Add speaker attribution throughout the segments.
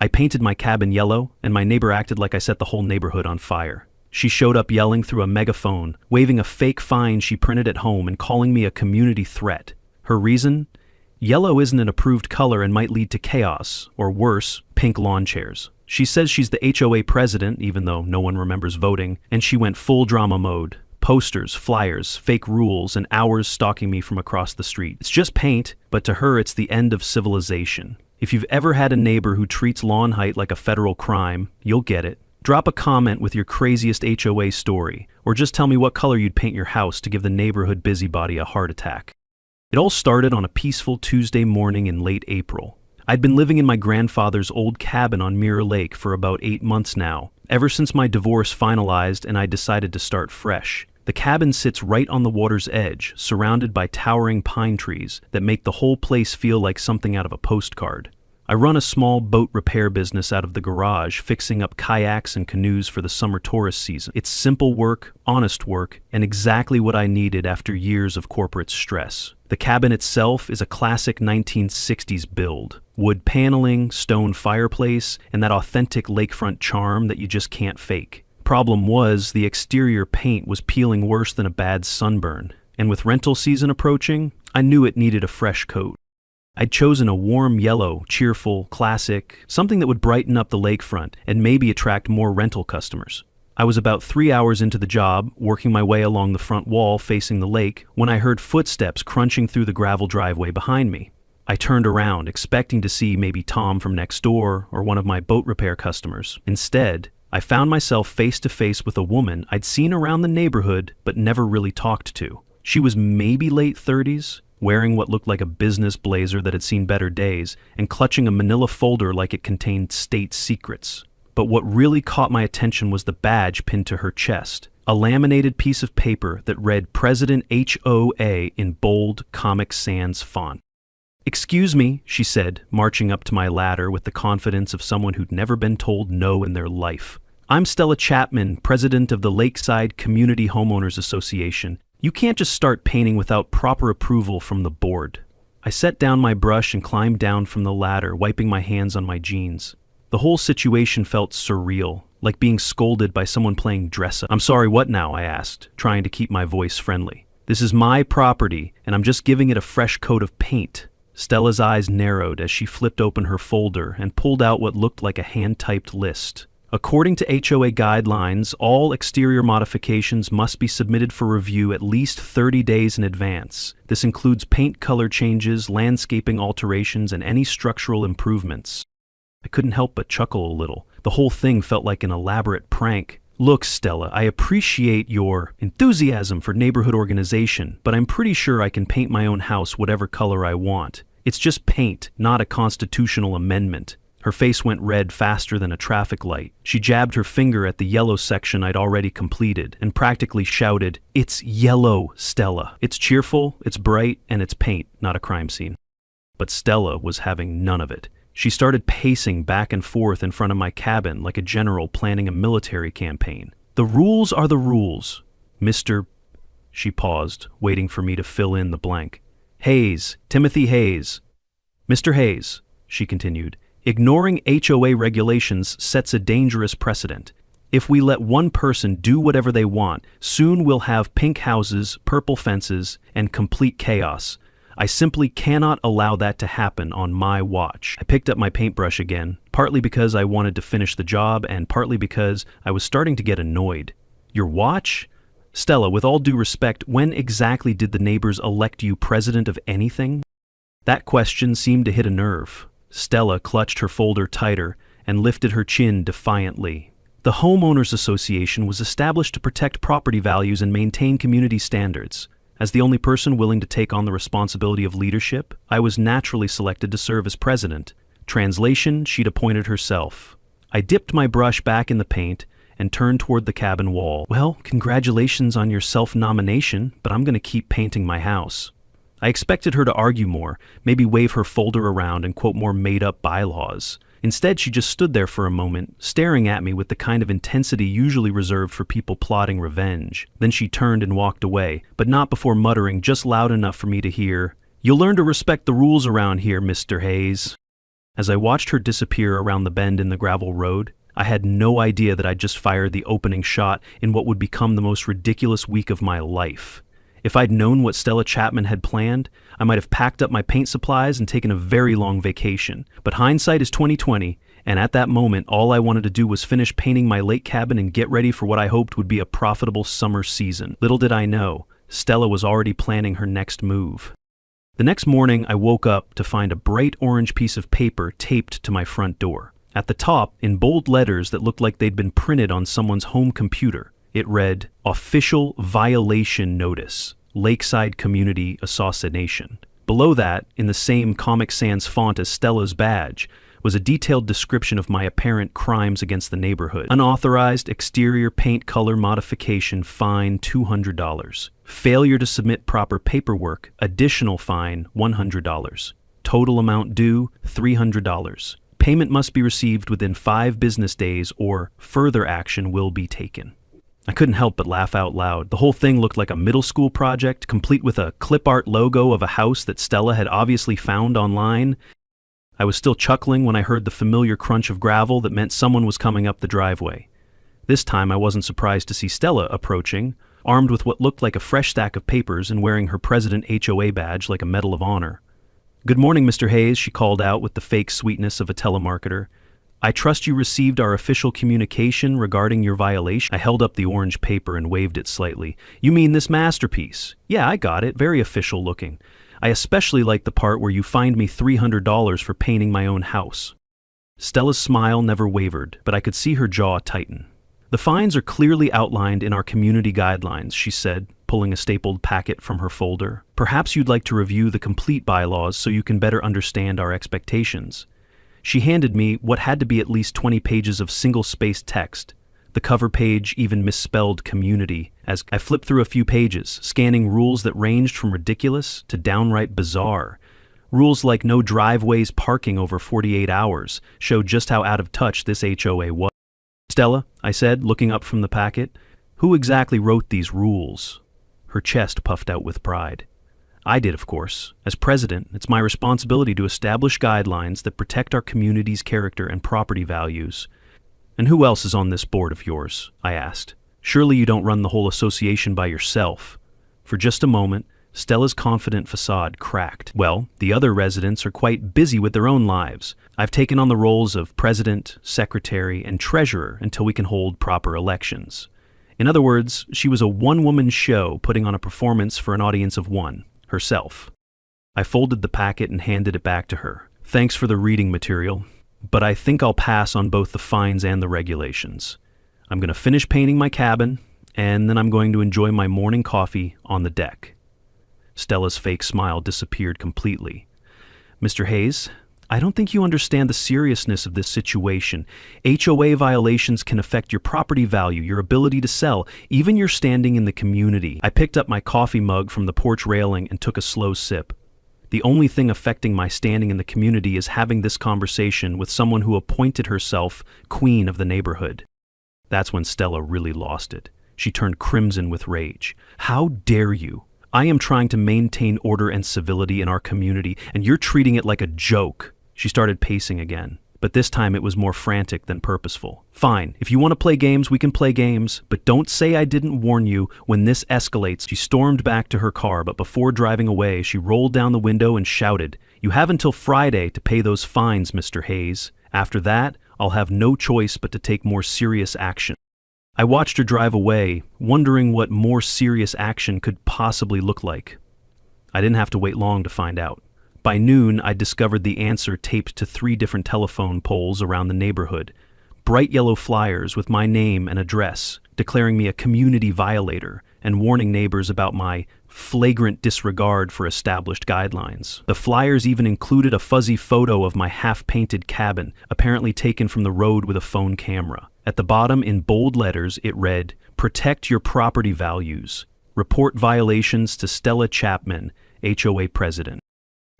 Speaker 1: I painted my cabin yellow, and my neighbor acted like I set the whole neighborhood on fire. She showed up yelling through a megaphone, waving a fake fine she printed at home and calling me a community threat. Her reason? Yellow isn't an approved color and might lead to chaos, or worse, pink lawn chairs. She says she's the HOA president, even though no one remembers voting, and she went full drama mode. Posters, flyers, fake rules, and hours stalking me from across the street. It's just paint, but to her it's the end of civilization. If you've ever had a neighbor who treats lawn height like a federal crime, you'll get it. Drop a comment with your craziest HOA story, or just tell me what color you'd paint your house to give the neighborhood busybody a heart attack. It all started on a peaceful Tuesday morning in late April. I'd been living in my grandfather's old cabin on Mirror Lake for about 8 months now, ever since my divorce finalized and I decided to start fresh. The cabin sits right on the water's edge, surrounded by towering pine trees that make the whole place feel like something out of a postcard. I run a small boat repair business out of the garage, fixing up kayaks and canoes for the summer tourist season. It's simple work, honest work, and exactly what I needed after years of corporate stress. The cabin itself is a classic 1960s build. Wood paneling, stone fireplace, and that authentic lakefront charm that you just can't fake. Problem was, the exterior paint was peeling worse than a bad sunburn, and with rental season approaching, I knew it needed a fresh coat. I'd chosen a warm yellow, cheerful, classic, something that would brighten up the lakefront and maybe attract more rental customers. I was about 3 hours into the job, working my way along the front wall facing the lake, when I heard footsteps crunching through the gravel driveway behind me. I turned around, expecting to see maybe Tom from next door or one of my boat repair customers. Instead, I found myself face to face with a woman I'd seen around the neighborhood but never really talked to. She was maybe late 30s, wearing what looked like a business blazer that had seen better days, and clutching a manila folder like it contained state secrets. But what really caught my attention was the badge pinned to her chest, a laminated piece of paper that read President HOA in bold Comic Sans font. "Excuse me," she said, marching up to my ladder with the confidence of someone who'd never been told no in their life. "I'm Stella Chapman, president of the Lakeside Community Homeowners Association. You can't just start painting without proper approval from the board." I set down my brush and climbed down from the ladder, wiping my hands on my jeans. The whole situation felt surreal, like being scolded by someone playing dress-up. "I'm sorry, what now?" I asked, trying to keep my voice friendly. "This is my property, and I'm just giving it a fresh coat of paint." Stella's eyes narrowed as she flipped open her folder and pulled out what looked like a hand-typed list. According to HOA guidelines, all exterior modifications must be submitted for review at least 30 days in advance. This includes paint color changes, landscaping alterations, and any structural improvements. I couldn't help but chuckle a little. The whole thing felt like an elaborate prank. "Look, Stella, I appreciate your enthusiasm for neighborhood organization, but I'm pretty sure I can paint my own house whatever color I want. It's just paint, not a constitutional amendment." Her face went red faster than a traffic light. She jabbed her finger at the yellow section I'd already completed and practically shouted, "It's yellow, Stella. It's cheerful, it's bright, and it's paint, not a crime scene." But Stella was having none of it. She started pacing back and forth in front of my cabin like a general planning a military campaign. "The rules are the rules, Mr. She paused, waiting for me to fill in the blank. "Hayes, Timothy Hayes." "Mr. Hayes," she continued, "ignoring HOA regulations sets a dangerous precedent. If we let one person do whatever they want, soon we'll have pink houses, purple fences, and complete chaos. I simply cannot allow that to happen on my watch." I picked up my paintbrush again, partly because I wanted to finish the job and partly because I was starting to get annoyed. "Your watch? Stella, with all due respect, when exactly did the neighbors elect you president of anything?" That question seemed to hit a nerve. Stella clutched her folder tighter and lifted her chin defiantly. "The Homeowners Association was established to protect property values and maintain community standards. As the only person willing to take on the responsibility of leadership, I was naturally selected to serve as president. Translation, she'd appointed herself. I dipped my brush back in the paint and turned toward the cabin wall. "Well, congratulations on your self-nomination, but I'm going to keep painting my house." I expected her to argue more, maybe wave her folder around and quote more made-up bylaws. Instead, she just stood there for a moment, staring at me with the kind of intensity usually reserved for people plotting revenge. Then she turned and walked away, but not before muttering just loud enough for me to hear, "You'll learn to respect the rules around here, Mr. Hayes." As I watched her disappear around the bend in the gravel road, I had no idea that I'd just fired the opening shot in what would become the most ridiculous week of my life. If I'd known what Stella Chapman had planned, I might have packed up my paint supplies and taken a very long vacation. But hindsight is 20/20, and at that moment, all I wanted to do was finish painting my lake cabin and get ready for what I hoped would be a profitable summer season. Little did I know, Stella was already planning her next move. The next morning, I woke up to find a bright orange piece of paper taped to my front door. At the top, in bold letters that looked like they'd been printed on someone's home computer, it read, "Official Violation Notice, Lakeside Community Assassination." Below that, in the same Comic Sans font as Stella's badge, was a detailed description of my apparent crimes against the neighborhood. Unauthorized exterior paint color modification, fine $200. Failure to submit proper paperwork, additional fine $100. Total amount due $300. Payment must be received within 5 business days or further action will be taken. I couldn't help but laugh out loud. The whole thing looked like a middle school project, complete with a clip art logo of a house that Stella had obviously found online. I was still chuckling when I heard the familiar crunch of gravel that meant someone was coming up the driveway. This time I wasn't surprised to see Stella approaching, armed with what looked like a fresh stack of papers and wearing her President HOA badge like a Medal of Honor. "Good morning, Mr. Hayes," she called out with the fake sweetness of a telemarketer. "I trust you received our official communication regarding your violation." I held up the orange paper and waved it slightly. "You mean this masterpiece?" "Yeah, I got it. Very official looking. I especially like the part where you fined me $300 for painting my own house." Stella's smile never wavered, but I could see her jaw tighten. "The fines are clearly outlined in our community guidelines," she said, pulling a stapled packet from her folder. "Perhaps you'd like to review the complete bylaws so you can better understand our expectations." She handed me what had to be at least 20 pages of single-spaced text. The cover page even misspelled community, as I flipped through a few pages, scanning rules that ranged from ridiculous to downright bizarre. Rules like no driveways parking over 48 hours showed just how out of touch this HOA was. "Stella," I said, looking up from the packet, "who exactly wrote these rules?" Her chest puffed out with pride. "I did, of course. As president, it's my responsibility to establish guidelines that protect our community's character and property values." "And who else is on this board of yours?" I asked. "Surely you don't run the whole association by yourself." For just a moment, Stella's confident facade cracked. "Well, the other residents are quite busy with their own lives. I've taken on the roles of president, secretary, and treasurer until we can hold proper elections." In other words, she was a one-woman show putting on a performance for an audience of one, herself. I folded the packet and handed it back to her. "Thanks for the reading material, but I think I'll pass on both the fines and the regulations. I'm going to finish painting my cabin, and then I'm going to enjoy my morning coffee on the deck." Stella's fake smile disappeared completely. "Mr. Hayes, I don't think you understand the seriousness of this situation. HOA violations can affect your property value, your ability to sell, even your standing in the community." I picked up my coffee mug from the porch railing and took a slow sip. The only thing affecting my standing in the community is having this conversation with someone who appointed herself queen of the neighborhood. That's when Stella really lost it. She turned crimson with rage. "How dare you? I am trying to maintain order and civility in our community, and you're treating it like a joke." She started pacing again, but this time it was more frantic than purposeful. "Fine, if you want to play games, we can play games, but don't say I didn't warn you when this escalates." She stormed back to her car, but before driving away, she rolled down the window and shouted, "You have until Friday to pay those fines, Mr. Hayes. After that, I'll have no choice but to take more serious action." I watched her drive away, wondering what more serious action could possibly look like. I didn't have to wait long to find out. By noon, I discovered the answer taped to 3 different telephone poles around the neighborhood. Bright yellow flyers with my name and address, declaring me a community violator and warning neighbors about my flagrant disregard for established guidelines. The flyers even included a fuzzy photo of my half-painted cabin, apparently taken from the road with a phone camera. At the bottom, in bold letters, it read, "Protect your property values. Report violations to Stella Chapman, HOA President."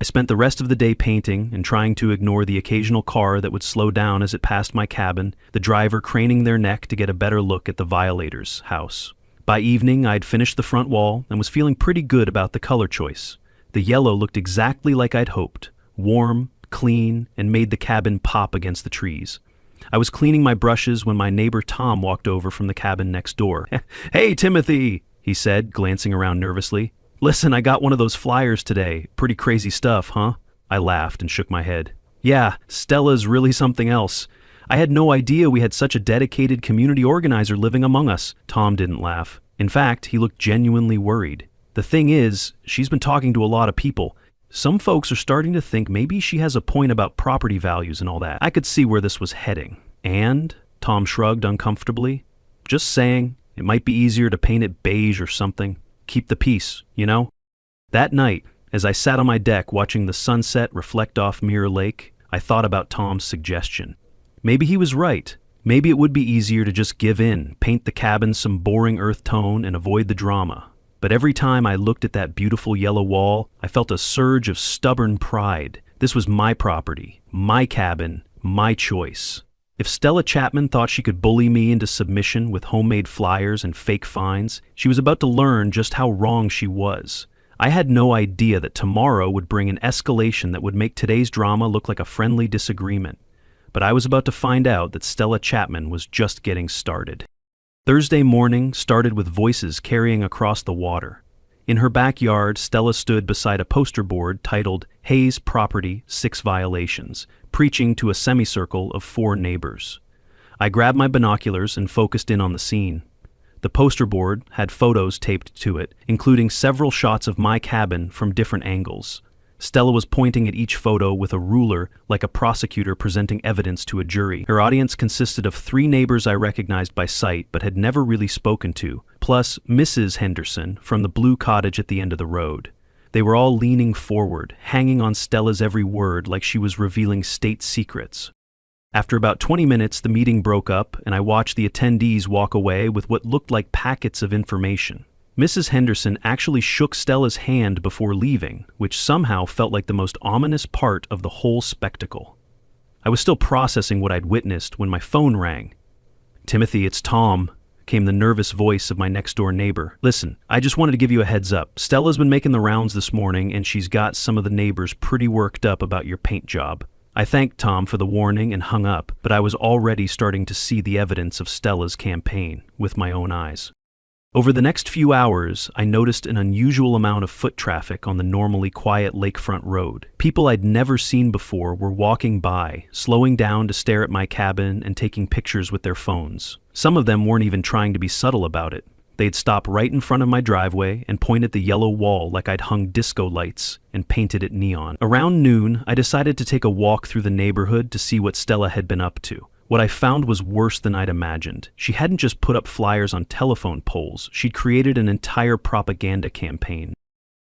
Speaker 1: I spent the rest of the day painting and trying to ignore the occasional car that would slow down as it passed my cabin, the driver craning their neck to get a better look at the violator's house. By evening, I'd finished the front wall and was feeling pretty good about the color choice. The yellow looked exactly like I'd hoped, warm, clean, and made the cabin pop against the trees. I was cleaning my brushes when my neighbor Tom walked over from the cabin next door. "Hey, Timothy," he said, glancing around nervously. "Listen, I got one of those flyers today. Pretty crazy stuff, huh?" I laughed and shook my head. "Yeah, Stella's really something else. I had no idea we had such a dedicated community organizer living among us." Tom didn't laugh. In fact, he looked genuinely worried. "The thing is, she's been talking to a lot of people. Some folks are starting to think maybe she has a point about property values and all that." I could see where this was heading. "And?" Tom shrugged uncomfortably. "Just saying, it might be easier to paint it beige or something. Keep the peace, you know?" That night, as I sat on my deck watching the sunset reflect off Mirror Lake, I thought about Tom's suggestion. Maybe he was right. Maybe it would be easier to just give in, paint the cabin some boring earth tone, and avoid the drama. But every time I looked at that beautiful yellow wall, I felt a surge of stubborn pride. This was my property, my cabin, my choice. If Stella Chapman thought she could bully me into submission with homemade flyers and fake fines, she was about to learn just how wrong she was. I had no idea that tomorrow would bring an escalation that would make today's drama look like a friendly disagreement. But I was about to find out that Stella Chapman was just getting started. Thursday morning started with voices carrying across the water. In her backyard, Stella stood beside a poster board titled "Hayes Property, 6 Violations," preaching to a semicircle of 4 neighbors. I grabbed my binoculars and focused in on the scene. The poster board had photos taped to it, including several shots of my cabin from different angles. Stella was pointing at each photo with a ruler like a prosecutor presenting evidence to a jury. Her audience consisted of 3 neighbors I recognized by sight but had never really spoken to, plus Mrs. Henderson from the blue cottage at the end of the road. They were all leaning forward, hanging on Stella's every word like she was revealing state secrets. After about 20 minutes, the meeting broke up, and I watched the attendees walk away with what looked like packets of information. Mrs. Henderson actually shook Stella's hand before leaving, which somehow felt like the most ominous part of the whole spectacle. I was still processing what I'd witnessed when my phone rang. "Timothy, it's Tom," came the nervous voice of my next-door neighbor. "Listen, I just wanted to give you a heads up. Stella's been making the rounds this morning, and she's got some of the neighbors pretty worked up about your paint job." I thanked Tom for the warning and hung up, but I was already starting to see the evidence of Stella's campaign with my own eyes. Over the next few hours, I noticed an unusual amount of foot traffic on the normally quiet lakefront road. People I'd never seen before were walking by, slowing down to stare at my cabin and taking pictures with their phones. Some of them weren't even trying to be subtle about it. They'd stop right in front of my driveway and point at the yellow wall like I'd hung disco lights and painted it neon. Around noon, I decided to take a walk through the neighborhood to see what Stella had been up to. What I found was worse than I'd imagined. She hadn't just put up flyers on telephone poles, she'd created an entire propaganda campaign.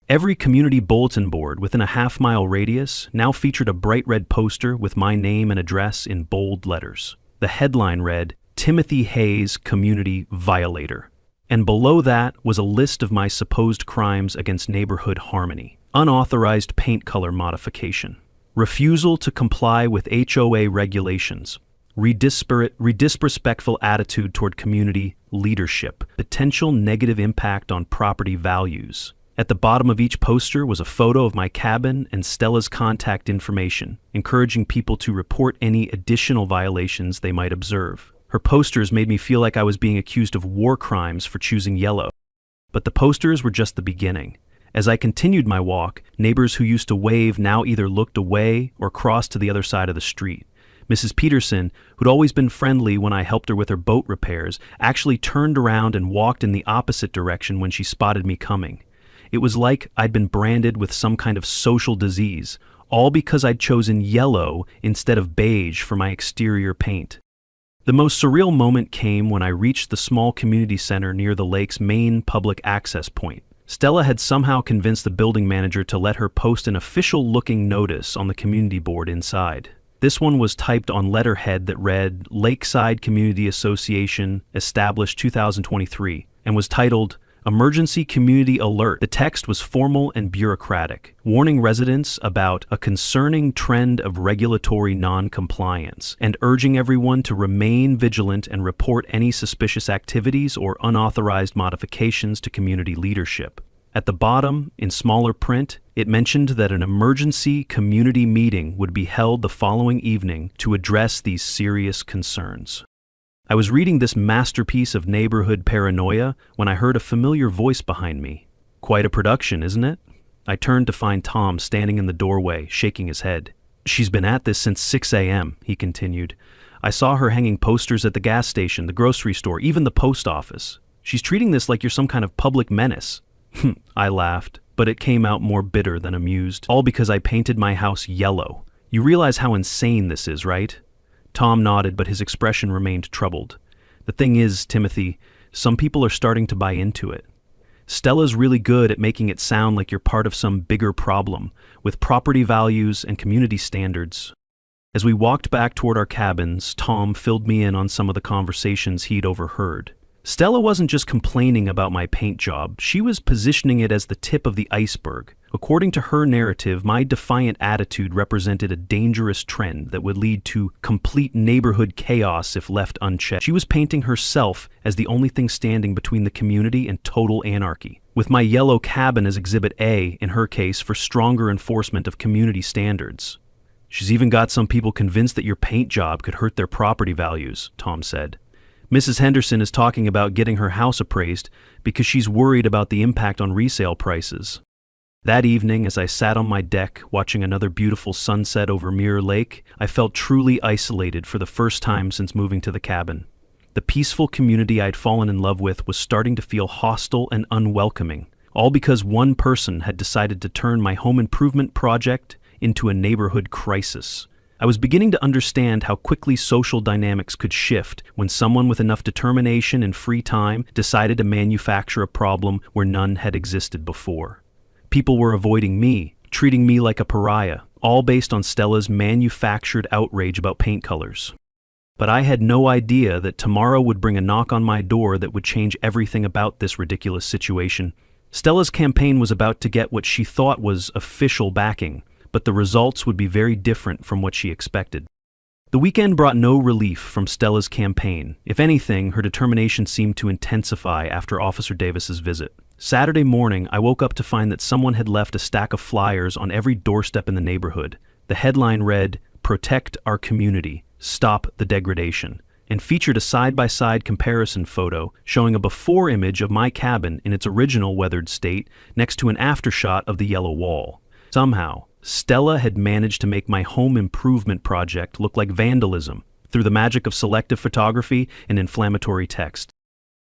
Speaker 1: Every community bulletin board within a half-mile radius now featured a bright red poster with my name and address in bold letters. The headline read, "Timothy Hayes, Community Violator." And below that was a list of my supposed crimes against neighborhood harmony. Unauthorized paint color modification. Refusal to comply with HOA regulations. Disrespectful attitude toward community leadership, potential negative impact on property values. At the bottom of each poster was a photo of my cabin and Stella's contact information, encouraging people to report any additional violations they might observe. Her posters made me feel like I was being accused of war crimes for choosing yellow. But the posters were just the beginning. As I continued my walk, neighbors who used to wave now either looked away or crossed to the other side of the street. Mrs. Peterson, who'd always been friendly when I helped her with her boat repairs, actually turned around and walked in the opposite direction when she spotted me coming. It was like I'd been branded with some kind of social disease, all because I'd chosen yellow instead of beige for my exterior paint. The most surreal moment came when I reached the small community center near the lake's main public access point. Stella had somehow convinced the building manager to let her post an official-looking notice on the community board inside. This one was typed on letterhead that read, "Lakeside Community Association, established 2023, and was titled, "Emergency Community Alert." The text was formal and bureaucratic, warning residents about a concerning trend of regulatory non-compliance, and urging everyone to remain vigilant and report any suspicious activities or unauthorized modifications to community leadership. At the bottom, in smaller print, it mentioned that an emergency community meeting would be held the following evening to address these serious concerns. I was reading this masterpiece of neighborhood paranoia when I heard a familiar voice behind me. Quite a production, isn't it? I turned to find Tom standing in the doorway, shaking his head. She's been at this since 6 a.m., he continued. I saw her hanging posters at the gas station, the grocery store, even the post office. She's treating this like you're some kind of public menace. I laughed, but it came out more bitter than amused, all because I painted my house yellow. You realize how insane this is, right? Tom nodded, but his expression remained troubled. The thing is, Timothy, some people are starting to buy into it. Stella's really good at making it sound like you're part of some bigger problem, with property values and community standards. As we walked back toward our cabins, Tom filled me in on some of the conversations he'd overheard. Stella wasn't just complaining about my paint job, she was positioning it as the tip of the iceberg. According to her narrative, my defiant attitude represented a dangerous trend that would lead to complete neighborhood chaos if left unchecked. She was painting herself as the only thing standing between the community and total anarchy, with my yellow cabin as Exhibit A, in her case, for stronger enforcement of community standards. She's even got some people convinced that your paint job could hurt their property values, Tom said. Mrs. Henderson is talking about getting her house appraised because she's worried about the impact on resale prices. That evening, as I sat on my deck watching another beautiful sunset over Mirror Lake, I felt truly isolated for the first time since moving to the cabin. The peaceful community I'd fallen in love with was starting to feel hostile and unwelcoming, all because one person had decided to turn my home improvement project into a neighborhood crisis. I was beginning to understand how quickly social dynamics could shift when someone with enough determination and free time decided to manufacture a problem where none had existed before. People were avoiding me, treating me like a pariah, all based on Stella's manufactured outrage about paint colors. But I had no idea that tomorrow would bring a knock on my door that would change everything about this ridiculous situation. Stella's campaign was about to get what she thought was official backing, but the results would be very different from what she expected. The weekend brought no relief from Stella's campaign. If anything, her determination seemed to intensify after Officer Davis's visit. Saturday morning, I woke up to find that someone had left a stack of flyers on every doorstep in the neighborhood. The headline read, "Protect our community, stop the degradation," and featured a side-by-side comparison photo showing a before image of my cabin in its original weathered state next to an aftershot of the yellow wall. Somehow, Stella had managed to make my home improvement project look like vandalism through the magic of selective photography and inflammatory text.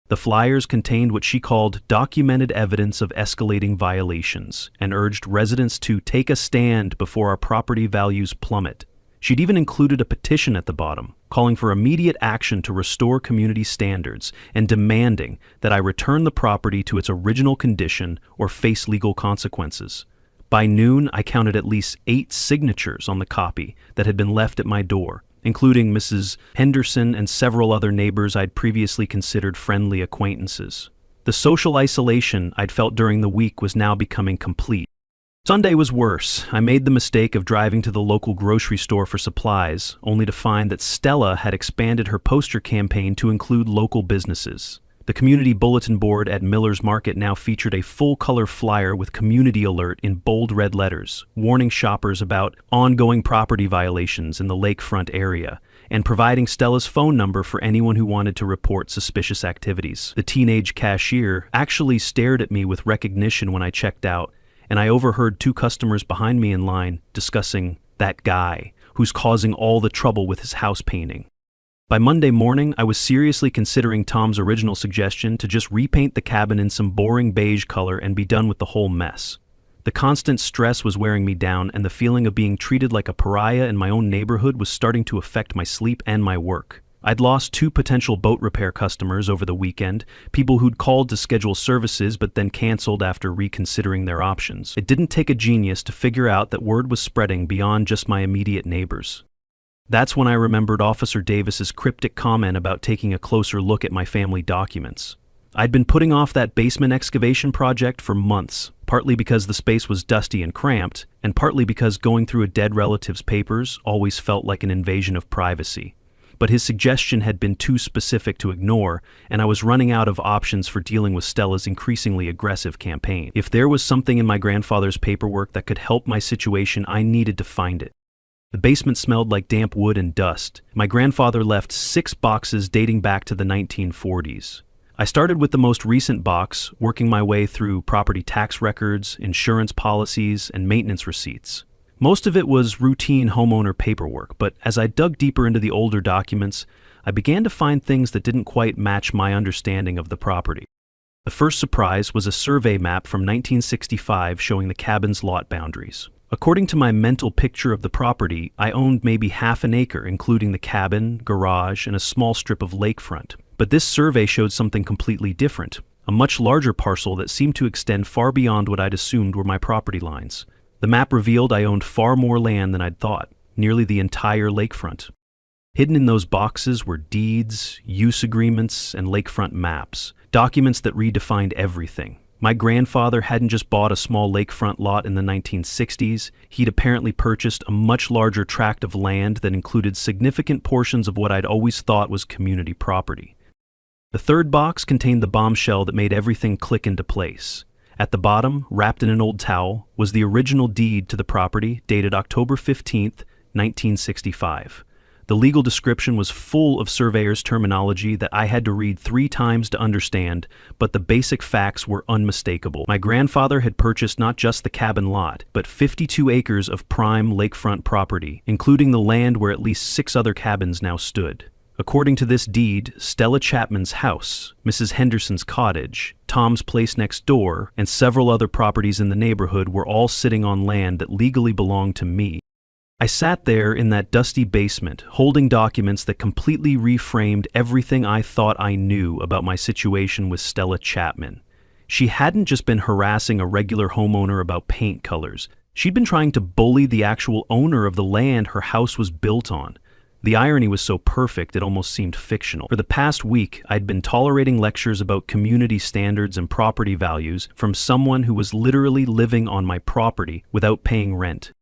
Speaker 1: The flyers contained what she called documented evidence of escalating violations and urged residents to take a stand before our property values plummet. She'd even included a petition at the bottom, calling for immediate action to restore community standards and demanding that I return the property to its original condition or face legal consequences. By noon, I counted at least 8 signatures on the copy that had been left at my door, including Mrs. Henderson and several other neighbors I'd previously considered friendly acquaintances. The social isolation I'd felt during the week was now becoming complete. Sunday was worse. I made the mistake of driving to the local grocery store for supplies, only to find that Stella had expanded her poster campaign to include local businesses. The community bulletin board at Miller's Market now featured a full-color flyer with community alert in bold red letters, warning shoppers about ongoing property violations in the lakefront area, and providing Stella's phone number for anyone who wanted to report suspicious activities. The teenage cashier actually stared at me with recognition when I checked out, and I overheard 2 customers behind me in line discussing that guy who's causing all the trouble with his house painting. By Monday morning, I was seriously considering Tom's original suggestion to just repaint the cabin in some boring beige color and be done with the whole mess. The constant stress was wearing me down, and the feeling of being treated like a pariah in my own neighborhood was starting to affect my sleep and my work. I'd lost 2 potential boat repair customers over the weekend, people who'd called to schedule services but then canceled after reconsidering their options. It didn't take a genius to figure out that word was spreading beyond just my immediate neighbors. That's when I remembered Officer Davis's cryptic comment about taking a closer look at my family documents. I'd been putting off that basement excavation project for months, partly because the space was dusty and cramped, and partly because going through a dead relative's papers always felt like an invasion of privacy. but his suggestion had been too specific to ignore, and I was running out of options for dealing with Stella's increasingly aggressive campaign. If there was something in my grandfather's paperwork that could help my situation, I needed to find it. The basement smelled like damp wood and dust. My grandfather left 6 boxes dating back to the 1940s. I started with the most recent box, working my way through property tax records, insurance policies, and maintenance receipts. Most of it was routine homeowner paperwork, but as I dug deeper into the older documents, I began to find things that didn't quite match my understanding of the property. The first surprise was a survey map from 1965 showing the cabin's lot boundaries. According to my mental picture of the property, I owned maybe half an acre, including the cabin, garage, and a small strip of lakefront. But this survey showed something completely different, a much larger parcel that seemed to extend far beyond what I'd assumed were my property lines. The map revealed I owned far more land than I'd thought, nearly the entire lakefront. Hidden in those boxes were deeds, use agreements, and lakefront maps, documents that redefined everything. My grandfather hadn't just bought a small lakefront lot in the 1960s, he'd apparently purchased a much larger tract of land that included significant portions of what I'd always thought was community property. The third box contained the bombshell that made everything click into place. At the bottom, wrapped in an old towel, was the original deed to the property dated October 15, 1965. The legal description was full of surveyor's terminology that I had to read 3 times to understand, but the basic facts were unmistakable. My grandfather had purchased not just the cabin lot, but 52 acres of prime lakefront property, including the land where at least 6 other cabins now stood. According to this deed, Stella Chapman's house, Mrs. Henderson's cottage, Tom's place next door, and several other properties in the neighborhood were all sitting on land that legally belonged to me. I sat there in that dusty basement, holding documents that completely reframed everything I thought I knew about my situation with Stella Chapman. She hadn't just been harassing a regular homeowner about paint colors. She'd been trying to bully the actual owner of the land her house was built on. The irony was so perfect it almost seemed fictional. For the past week, I'd been tolerating lectures about community standards and property values from someone who was literally living on my property without paying rent.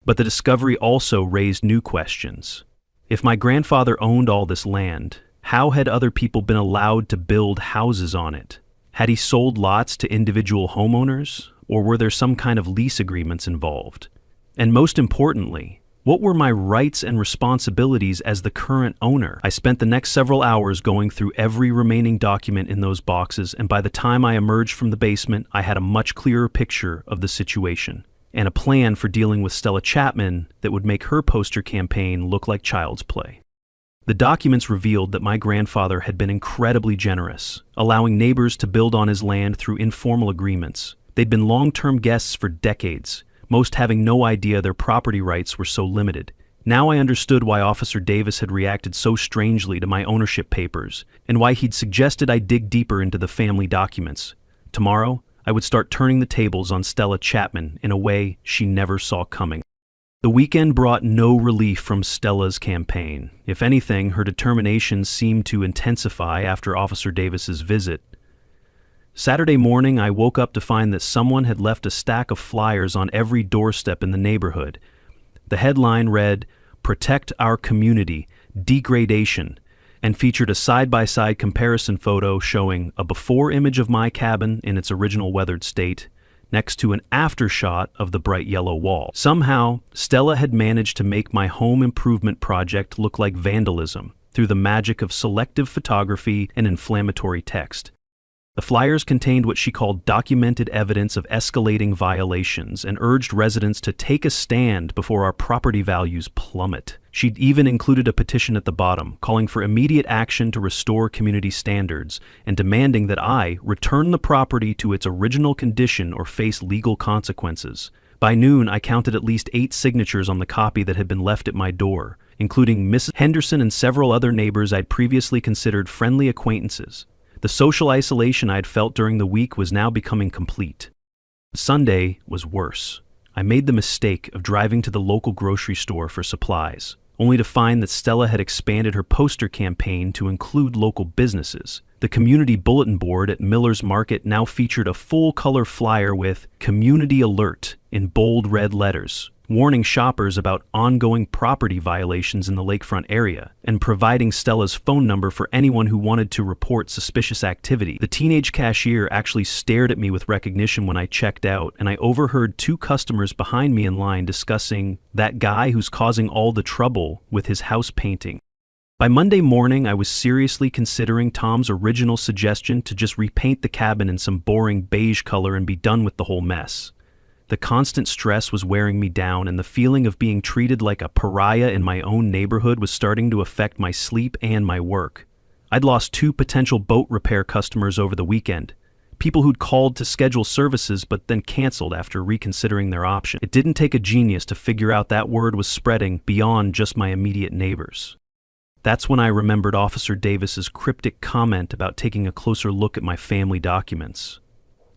Speaker 1: But the discovery also raised new questions. If my grandfather owned all this land, how had other people been allowed to build houses on it? Had he sold lots to individual homeowners, or were there some kind of lease agreements involved? And most importantly, what were my rights and responsibilities as the current owner? I spent the next several hours going through every remaining document in those boxes, and by the time I emerged from the basement, I had a much clearer picture of the situation, and a plan for dealing with Stella Chapman that would make her poster campaign look like child's play. The documents revealed that my grandfather had been incredibly generous, allowing neighbors to build on his land through informal agreements. They'd been long-term guests for decades, most having no idea their property rights were so limited. Now I understood why Officer Davis had reacted so strangely to my ownership papers, and why he'd suggested I dig deeper into the family documents. Tomorrow, I would start turning the tables on Stella Chapman in a way she never saw coming. The weekend brought no relief from Stella's campaign. If anything, her determination seemed to intensify after Officer Davis's visit. Saturday morning, I woke up to find that someone had left a stack of flyers on every doorstep in the neighborhood. The headline read, "Protect Our Community, Degradation," and featured a side-by-side comparison photo showing a before image of my cabin in its original weathered state, next to an after shot of the bright yellow wall. Somehow, Stella had managed to make my home improvement project look like vandalism through the magic of selective photography and inflammatory text. The flyers contained what she called documented evidence of escalating violations and urged residents to take a stand before our property values plummet. She'd even included a petition at the bottom, calling for immediate action to restore community standards and demanding that I return the property to its original condition or face legal consequences. By noon, I counted at least 8 signatures on the copy that had been left at my door, including Mrs. Henderson and several other neighbors I'd previously considered friendly acquaintances. The social isolation I'd felt during the week was now becoming complete. Sunday was worse. I made the mistake of driving to the local grocery store for supplies, only to find that Stella had expanded her poster campaign to include local businesses. The community bulletin board at Miller's Market now featured a full-color flyer with "Community Alert" in bold red letters, warning shoppers about ongoing property violations in the lakefront area, and providing Stella's phone number for anyone who wanted to report suspicious activity. The teenage cashier actually stared at me with recognition when I checked out, and I overheard two customers behind me in line discussing that guy who's causing all the trouble with his house painting. By Monday morning, I was seriously considering Tom's original suggestion to just repaint the cabin in some boring beige color and be done with the whole mess. The constant stress was wearing me down, and the feeling of being treated like a pariah in my own neighborhood was starting to affect my sleep and my work. I'd lost 2 potential boat repair customers over the weekend, people who'd called to schedule services but then canceled after reconsidering their option. It didn't take a genius to figure out that word was spreading beyond just my immediate neighbors. That's when I remembered Officer Davis's cryptic comment about taking a closer look at my family documents.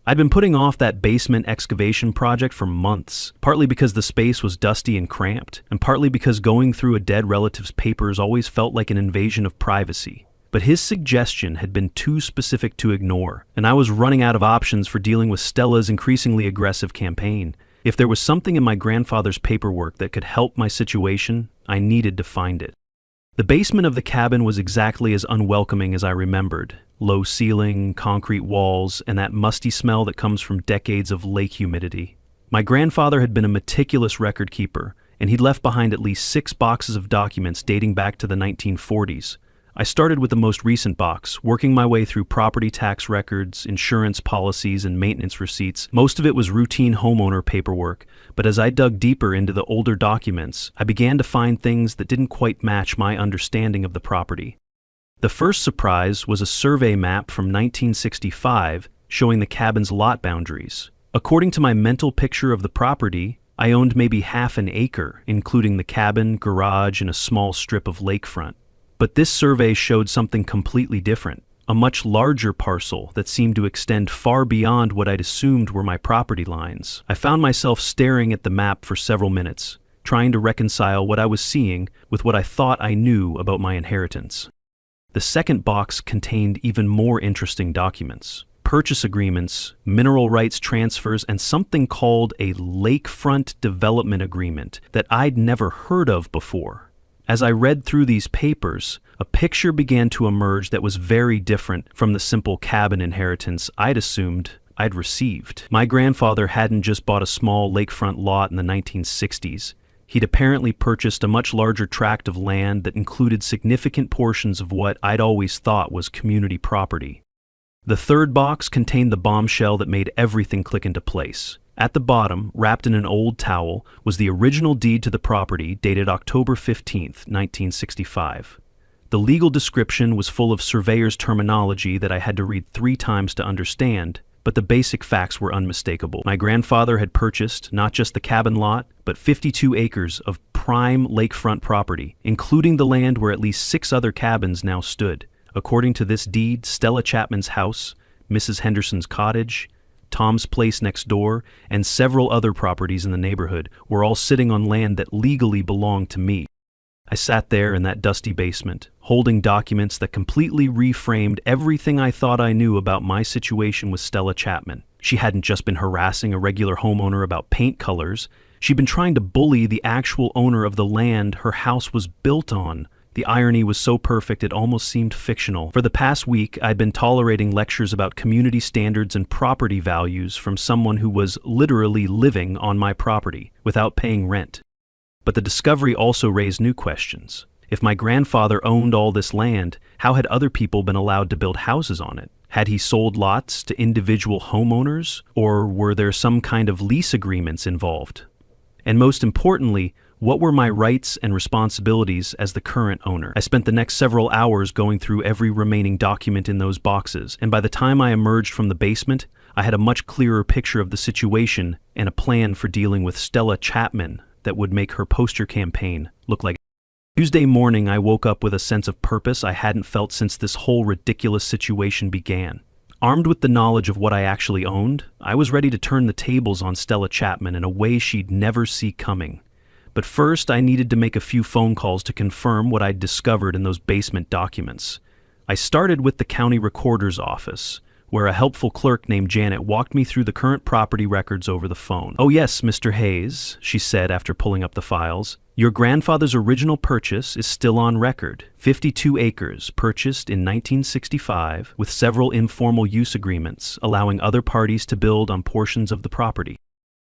Speaker 1: I'd been putting off that basement excavation project for months, partly because the space was dusty and cramped, and partly because going through a dead relative's papers always felt like an invasion of privacy. But his suggestion had been too specific to ignore, and I was running out of options for dealing with Stella's increasingly aggressive campaign. If there was something in my grandfather's paperwork that could help my situation, I needed to find it. The basement of the cabin was exactly as unwelcoming as I remembered. Low ceiling, concrete walls, and that musty smell that comes from decades of lake humidity. My grandfather had been a meticulous record keeper, and he'd left behind at least 6 boxes of documents dating back to the 1940s. I started with the most recent box, working my way through property tax records, insurance policies, and maintenance receipts. Most of it was routine homeowner paperwork, but as I dug deeper into the older documents, I began to find things that didn't quite match my understanding of the property. The first surprise was a survey map from 1965 showing the cabin's lot boundaries. According to my mental picture of the property, I owned maybe half an acre, including the cabin, garage, and a small strip of lakefront. But this survey showed something completely different, a much larger parcel that seemed to extend far beyond what I'd assumed were my property lines. I found myself staring at the map for several minutes, trying to reconcile what I was seeing with what I thought I knew about my inheritance. The second box contained even more interesting documents. Purchase agreements, mineral rights transfers, and something called a lakefront development agreement that I'd never heard of before. As I read through these papers, a picture began to emerge that was very different from the simple cabin inheritance I'd assumed I'd received. My grandfather hadn't just bought a small lakefront lot in the 1960s. He'd apparently purchased a much larger tract of land that included significant portions of what I'd always thought was community property. The third box contained the bombshell that made everything click into place. At the bottom, wrapped in an old towel, was the original deed to the property dated October 15, 1965. The legal description was full of surveyor's terminology that I had to read 3 times to understand, but the basic facts were unmistakable. My grandfather had purchased not just the cabin lot, but 52 acres of prime lakefront property, including the land where at least 6 other cabins now stood. According to this deed, Stella Chapman's house, Mrs. Henderson's cottage, Tom's place next door, and several other properties in the neighborhood were all sitting on land that legally belonged to me. I sat there in that dusty basement, holding documents that completely reframed everything I thought I knew about my situation with Stella Chapman. She hadn't just been harassing a regular homeowner about paint colors. She'd been trying to bully the actual owner of the land her house was built on. The irony was so perfect it almost seemed fictional. For the past week, I'd been tolerating lectures about community standards and property values from someone who was literally living on my property without paying rent. But the discovery also raised new questions. If my grandfather owned all this land, how had other people been allowed to build houses on it? Had he sold lots to individual homeowners, or were there some kind of lease agreements involved? And most importantly, what were my rights and responsibilities as the current owner? I spent the next several hours going through every remaining document in those boxes, and by the time I emerged from the basement, I had a much clearer picture of the situation and a plan for dealing with Stella Chapman that would make her poster campaign look like Tuesday morning. I woke up with a sense of purpose I hadn't felt since this whole ridiculous situation began. Armed with the knowledge of what I actually owned, I was ready to turn the tables on Stella Chapman in a way she'd never see coming. But first, I needed to make a few phone calls to confirm what I'd discovered in those basement documents. I started with the county recorder's office, where a helpful clerk named Janet walked me through the current property records over the phone. "Oh yes, Mr. Hayes," she said after pulling up the files. "Your grandfather's original purchase is still on record. 52 acres, purchased in 1965, with several informal use agreements, allowing other parties to build on portions of the property."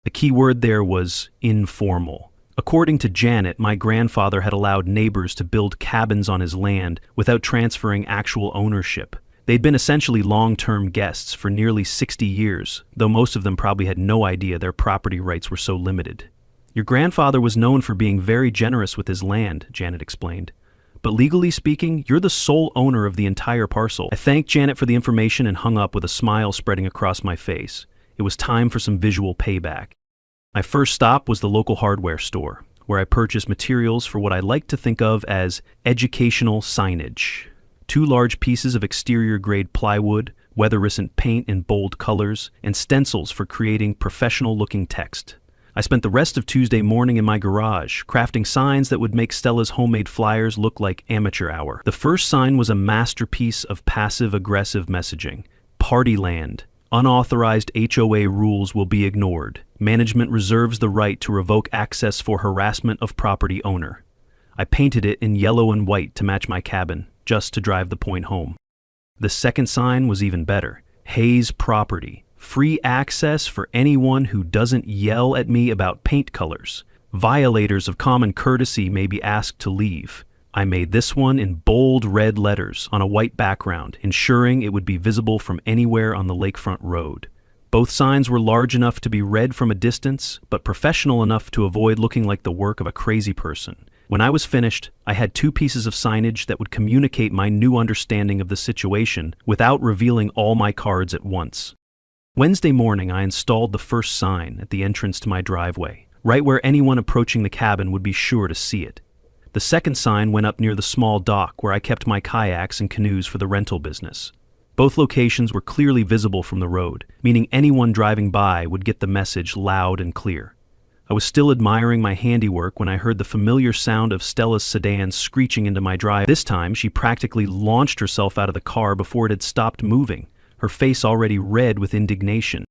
Speaker 1: The key word there was informal. According to Janet, my grandfather had allowed neighbors to build cabins on his land without transferring actual ownership. They'd been essentially long-term guests for nearly 60 years, though most of them probably had no idea their property rights were so limited. "Your grandfather was known for being very generous with his land," Janet explained. "But legally speaking, you're the sole owner of the entire parcel." I thanked Janet for the information and hung up with a smile spreading across my face. It was time for some visual payback. My first stop was the local hardware store, where I purchased materials for what I like to think of as educational signage. 2 large pieces of exterior-grade plywood, weather-resistant paint in bold colors, and stencils for creating professional-looking text. I spent the rest of Tuesday morning in my garage, crafting signs that would make Stella's homemade flyers look like amateur hour. The first sign was a masterpiece of passive-aggressive messaging. "Partyland. Unauthorized HOA rules will be ignored. Management reserves the right to revoke access for harassment of property owner." I painted it in yellow and white to match my cabin, just to drive the point home. The second sign was even better. "Hayes Property. Free access for anyone who doesn't yell at me about paint colors. Violators of common courtesy may be asked to leave." I made this one in bold red letters on a white background, ensuring it would be visible from anywhere on the lakefront road. Both signs were large enough to be read from a distance, but professional enough to avoid looking like the work of a crazy person. When I was finished, I had 2 pieces of signage that would communicate my new understanding of the situation without revealing all my cards at once. Wednesday morning, I installed the first sign at the entrance to my driveway, right where anyone approaching the cabin would be sure to see it. The second sign went up near the small dock where I kept my kayaks and canoes for the rental business. Both locations were clearly visible from the road, meaning anyone driving by would get the message loud and clear. I was still admiring my handiwork when I heard the familiar sound of Stella's sedan screeching into my drive. This time, she practically launched herself out of the car before it had stopped moving, her face already red with indignation.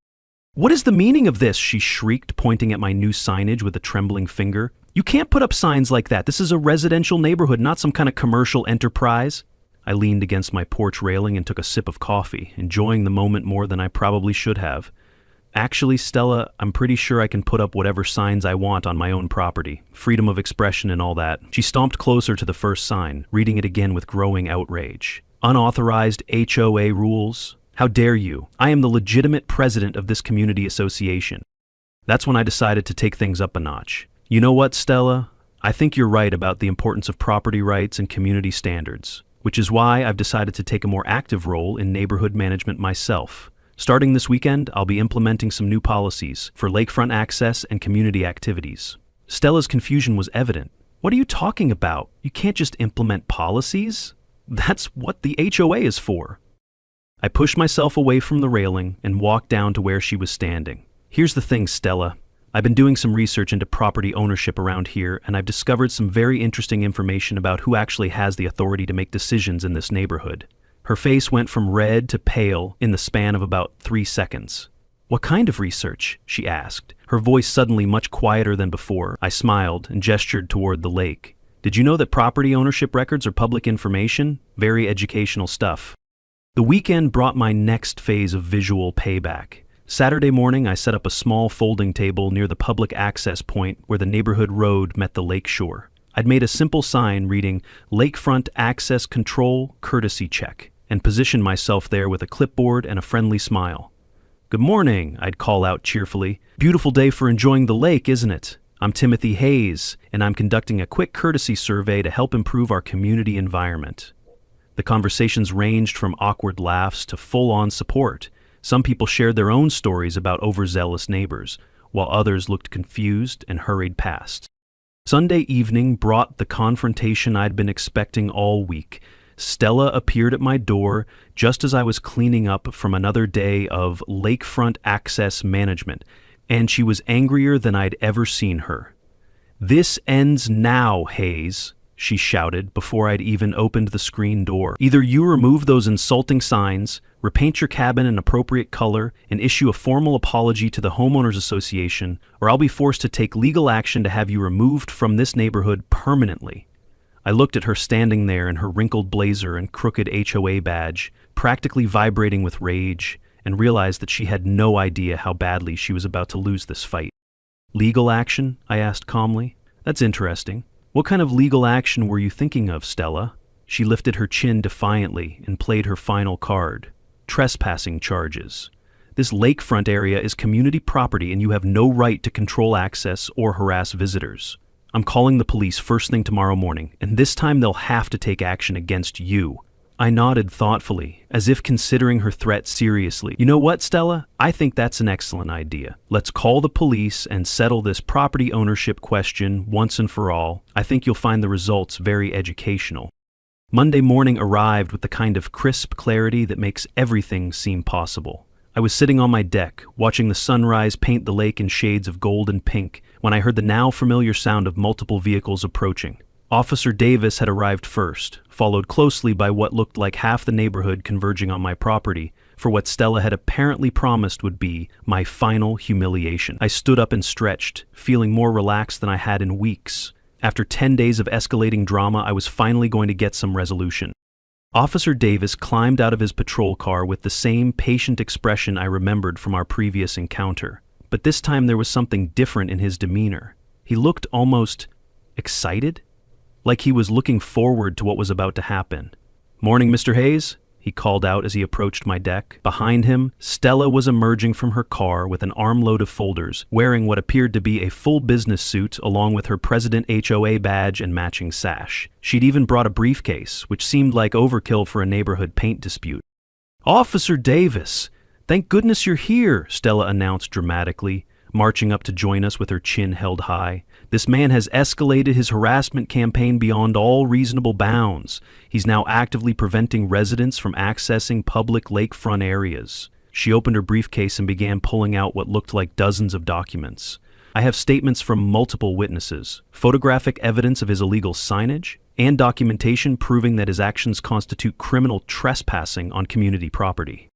Speaker 1: "What is the meaning of this?" she shrieked, pointing at my new signage with a trembling finger. "You can't put up signs like that. This is a residential neighborhood, not some kind of commercial enterprise." I leaned against my porch railing and took a sip of coffee, enjoying the moment more than I probably should have. "Actually, Stella, I'm pretty sure I can put up whatever signs I want on my own property. Freedom of expression and all that." She stomped closer to the first sign, reading it again with growing outrage. "Unauthorized HOA rules? How dare you? I am the legitimate president of this community association." That's when I decided to take things up a notch. "You know what, Stella? I think you're right about the importance of property rights and community standards, which is why I've decided to take a more active role in neighborhood management myself. Starting this weekend, I'll be implementing some new policies for lakefront access and community activities." Stella's confusion was evident. "What are you talking about? You can't just implement policies? That's what the HOA is for." I pushed myself away from the railing and walked down to where she was standing. "Here's the thing, Stella. I've been doing some research into property ownership around here, and I've discovered some very interesting information about who actually has the authority to make decisions in this neighborhood." Her face went from red to pale in the span of about 3 seconds. "What kind of research?" she asked, her voice suddenly much quieter than before. I smiled and gestured toward the lake. "Did you know that property ownership records are public information? Very educational stuff." The weekend brought my next phase of visual payback. Saturday morning, I set up a small folding table near the public access point where the neighborhood road met the lake shore. I'd made a simple sign reading, "Lakefront Access Control Courtesy Check," and positioned myself there with a clipboard and a friendly smile. "Good morning," I'd call out cheerfully. "Beautiful day for enjoying the lake, isn't it? I'm Timothy Hayes, and I'm conducting a quick courtesy survey to help improve our community environment." The conversations ranged from awkward laughs to full-on support. Some people shared their own stories about overzealous neighbors, while others looked confused and hurried past. Sunday evening brought the confrontation I'd been expecting all week. Stella appeared at my door just as I was cleaning up from another day of lakefront access management, and she was angrier than I'd ever seen her. "This ends now, Hayes," she shouted before I'd even opened the screen door. "Either you remove those insulting signs, Repaint your cabin an appropriate color and issue a formal apology to the homeowners association, or I'll be forced to take legal action to have you removed from this neighborhood permanently." I looked at her standing there in her wrinkled blazer and crooked HOA badge, practically vibrating with rage, and realized that she had no idea how badly she was about to lose this fight. "Legal action?" I asked calmly. "That's interesting. What kind of legal action were you thinking of, Stella?" She lifted her chin defiantly and played her final card. "Trespassing charges. This lakefront area is community property and you have no right to control access or harass visitors. I'm calling the police first thing tomorrow morning, and this time they'll have to take action against you." I nodded thoughtfully, as if considering her threat seriously. "You know what, Stella? I think that's an excellent idea. Let's call the police and settle this property ownership question once and for all. I think you'll find the results very educational." Monday morning arrived with the kind of crisp clarity that makes everything seem possible. I was sitting on my deck, watching the sunrise paint the lake in shades of gold and pink, when I heard the now familiar sound of multiple vehicles approaching. Officer Davis had arrived first, followed closely by what looked like half the neighborhood converging on my property, for what Stella had apparently promised would be my final humiliation. I stood up and stretched, feeling more relaxed than I had in weeks. After 10 days of escalating drama, I was finally going to get some resolution. Officer Davis climbed out of his patrol car with the same patient expression I remembered from our previous encounter. But this time there was something different in his demeanor. He looked almost excited, like he was looking forward to what was about to happen. "Morning, Mr. Hayes," he called out as he approached my deck. Behind him, Stella was emerging from her car with an armload of folders, wearing what appeared to be a full business suit along with her President HOA badge and matching sash. She'd even brought a briefcase, which seemed like overkill for a neighborhood paint dispute. "Officer Davis, thank goodness you're here," Stella announced dramatically, marching up to join us with her chin held high. "This man has escalated his harassment campaign beyond all reasonable bounds. He's now actively preventing residents from accessing public lakefront areas." She opened her briefcase and began pulling out what looked like dozens of documents. "I have statements from multiple witnesses, photographic evidence of his illegal signage, and documentation proving that his actions constitute criminal trespassing on community property."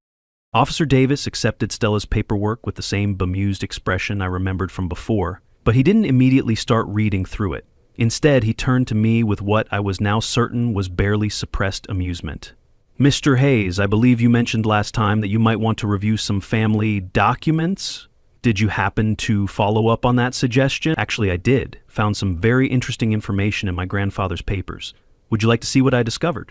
Speaker 1: Officer Davis accepted Stella's paperwork with the same bemused expression I remembered from before, but he didn't immediately start reading through it. Instead, he turned to me with what I was now certain was barely suppressed amusement. "Mr. Hayes, I believe you mentioned last time that you might want to review some family documents. Did you happen to follow up on that suggestion?" "Actually, I did. Found some very interesting information in my grandfather's papers. Would you like to see what I discovered?"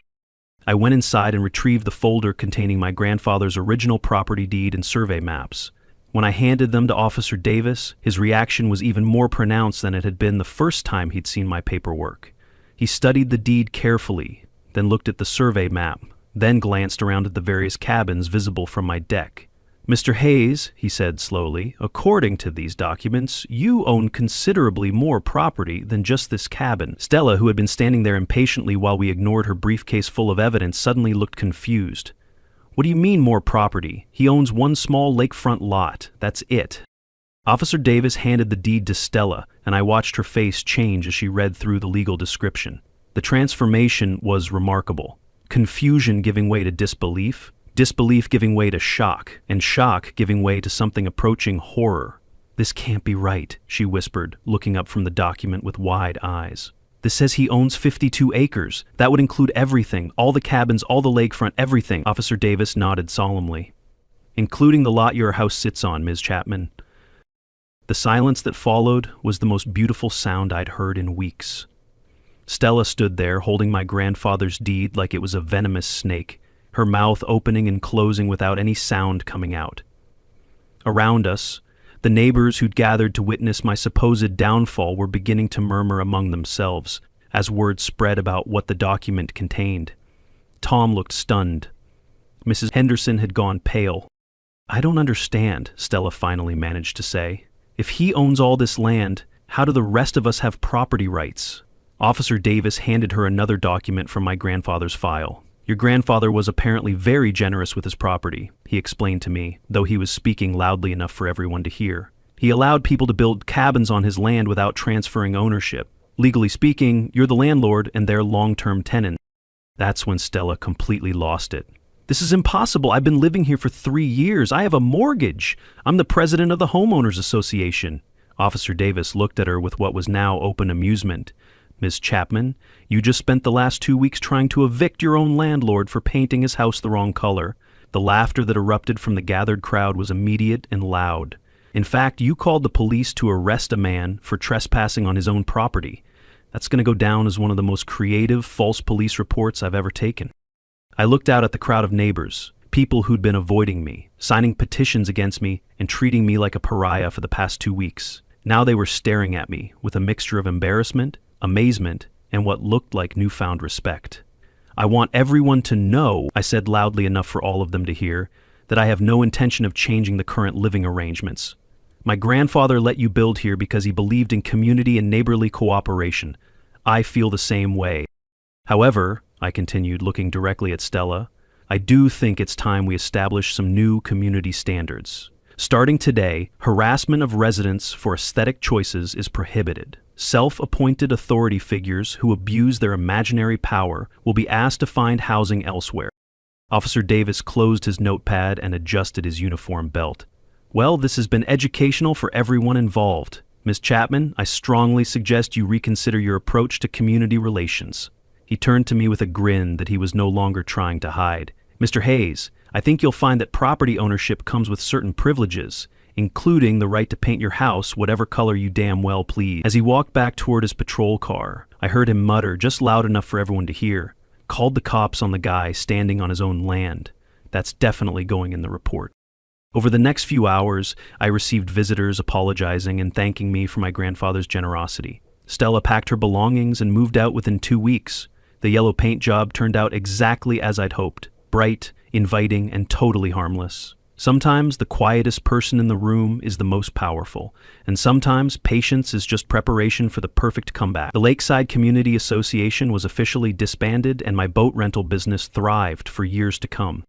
Speaker 1: I went inside and retrieved the folder containing my grandfather's original property deed and survey maps. When I handed them to Officer Davis, his reaction was even more pronounced than it had been the first time he'd seen my paperwork. He studied the deed carefully, then looked at the survey map, then glanced around at the various cabins visible from my deck. "Mr. Hayes," he said slowly, "according to these documents, you own considerably more property than just this cabin." Stella, who had been standing there impatiently while we ignored her briefcase full of evidence, suddenly looked confused. "What do you mean more property? He owns one small lakefront lot. That's it." Officer Davis handed the deed to Stella, and I watched her face change as she read through the legal description. The transformation was remarkable. Confusion giving way to disbelief, disbelief giving way to shock, and shock giving way to something approaching horror. "This can't be right," she whispered, looking up from the document with wide eyes. "This says he owns 52 acres. That would include everything, all the cabins, all the lakefront, everything." Officer Davis nodded solemnly. "Including the lot your house sits on, Ms. Chapman." The silence that followed was the most beautiful sound I'd heard in weeks. Stella stood there holding my grandfather's deed like it was a venomous snake, her mouth opening and closing without any sound coming out. Around us, the neighbors who'd gathered to witness my supposed downfall were beginning to murmur among themselves as word spread about what the document contained. Tom looked stunned. Mrs. Henderson had gone pale. "I don't understand," Stella finally managed to say. "If he owns all this land, how do the rest of us have property rights?" Officer Davis handed her another document from my grandfather's file. "Your grandfather was apparently very generous with his property," he explained to me, though he was speaking loudly enough for everyone to hear. "He allowed people to build cabins on his land without transferring ownership. Legally speaking, you're the landlord and their long-term tenant." That's when Stella completely lost it. This is impossible. I've been living here for 3 years. I have a mortgage. I'm the president of the Homeowners Association. Officer Davis looked at her with what was now open amusement. Miss Chapman, you just spent the last 2 weeks trying to evict your own landlord for painting his house the wrong color. The laughter that erupted from the gathered crowd was immediate and loud. In fact, you called the police to arrest a man for trespassing on his own property. That's going to go down as one of the most creative false police reports I've ever taken. I looked out at the crowd of neighbors, people who'd been avoiding me, signing petitions against me, and treating me like a pariah for the past 2 weeks. Now they were staring at me with a mixture of embarrassment, amazement, and what looked like newfound respect. I want everyone to know, I said loudly enough for all of them to hear, that I have no intention of changing the current living arrangements. My grandfather let you build here because he believed in community and neighborly cooperation. I feel the same way. However, I continued, looking directly at Stella, I do think it's time we establish some new community standards. Starting today, harassment of residents for aesthetic choices is prohibited. Self-appointed authority figures who abuse their imaginary power will be asked to find housing elsewhere. Officer Davis closed his notepad and adjusted his uniform belt. Well, this has been educational for everyone involved. Miss Chapman, I strongly suggest you reconsider your approach to community relations. He turned to me with a grin that he was no longer trying to hide. Mr. Hayes, I think you'll find that property ownership comes with certain privileges, including the right to paint your house whatever color you damn well please. As he walked back toward his patrol car, I heard him mutter, just loud enough for everyone to hear, "Called the cops on the guy standing on his own land. That's definitely going in the report." Over the next few hours, I received visitors apologizing and thanking me for my grandfather's generosity. Stella packed her belongings and moved out within 2 weeks. The yellow paint job turned out exactly as I'd hoped. Bright, inviting, and totally harmless. Sometimes the quietest person in the room is the most powerful, and sometimes patience is just preparation for the perfect comeback. The Lakeside Community Association was officially disbanded, and my boat rental business thrived for years to come.